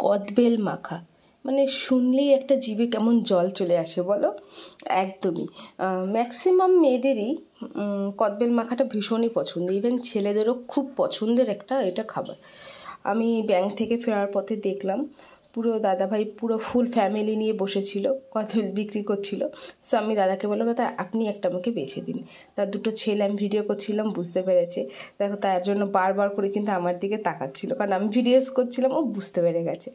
কদবেল মাখা মানে শুনলেই একটা জিভে কেমন জল চলে আসে বলো। একদমই ম্যাক্সিমাম মেয়েদেরই কদবেল মাখাটা ভীষণই পছন্দ, ইভেন ছেলেদেরও খুব পছন্দের একটা এটা খাবার। আমি ব্যাংক থেকে ফেরার পথে দেখলাম পুরো দাদাভাই পুরো ফুল ফ্যামিলি নিয়ে বসেছিল, কদবেল বিক্রি করছিল। সো আমি দাদাকে বললাম, দাদা আপনি একটা আমাকে বেছে দিন। তার দুটো ছেলে, আমি ভিডিও করছিলাম, বুঝতে পেরেছে। দেখো তার জন্য বারবার করে কিন্তু আমার দিকে তাকাচ্ছিল, কারণ আমি ভিডিওস করছিলাম, ও বুঝতে পেরে গেছে।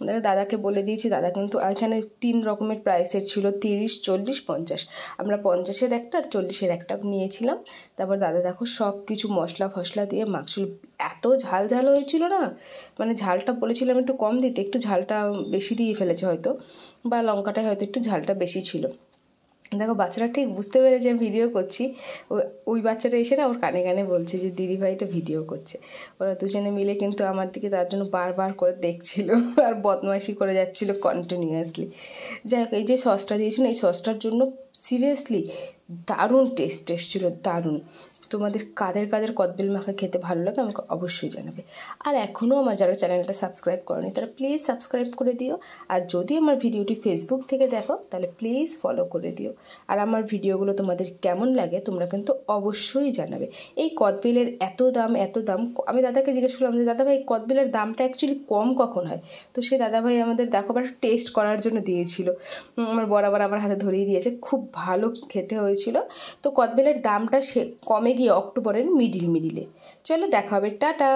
দেখো দাদাকে বলে দিয়েছি, দাদা কিন্তু এখানে 3 রকমের প্রাইসের ছিল, 30, 40, 50। আমরা 50-এর একটা আর 40-এর একটা নিয়েছিলাম। তারপর দাদা দেখো সব কিছু মশলা ফসলা দিয়ে মাখছিল, এত ঝাল ঝাল হয়েছিল না, মানে ঝালটা বলেছিলাম একটু কম দিতে, একটু ঝালটা বেশি দিয়ে ফেলেছে হয়তো, বা লঙ্কাটায় হয়তো একটু ঝালটা বেশি ছিল। দেখো বাচ্চারা ঠিক বুঝতে পেরেছে আমি ভিডিও করছি। ওই বাচ্চাটা এসে না ওর কানে কানে বলছে যে দিদিভাইটা ভিডিও করছে। ওরা দুজনে মিলে কিন্তু আমার দিকে তার জন্য বারবার করে দেখছিল আর বদমাইশি করে যাচ্ছিল কন্টিনিউয়াসলি। যাই হোক, এই যে সসটা দিয়েছিল, এই সসটার জন্য সিরিয়াসলি দারুণ টেস্ট এসেছিলো, দারুণ। তোমাদের কাদের কাদের কদবেল মাখা খেতে ভালো লাগে আমাকে অবশ্যই জানাবে। আর এখনও আমার যারা চ্যানেলটা সাবস্ক্রাইব করেনি তারা প্লিজ সাবস্ক্রাইব করে দিও। আর যদি আমার ভিডিওটি ফেসবুক থেকে দেখো তাহলে প্লিজ ফলো করে দিও। আর আমার ভিডিওগুলো তোমাদের কেমন লাগে তোমরা কিন্তু অবশ্যই জানাবে। এই কদবেলের এত দাম, এত দাম। আমি দাদাকে জিজ্ঞেস করলাম যে দাদাভাই কদবেলের দামটা অ্যাকচুয়ালি কম কখন হয়? তো সেই দাদাভাই আমাদের দেখো আবার টেস্ট করার জন্য দিয়েছিল। আমার বরাবর আমার হাতে ধরিয়ে দিয়েছে, খুব ভালো খেতে হয়েছিল। তো কদবেলের দামটা সে কমে গিয়ে অক্টোবরের মিডিলে। চলো দেখা হবে, টাটা।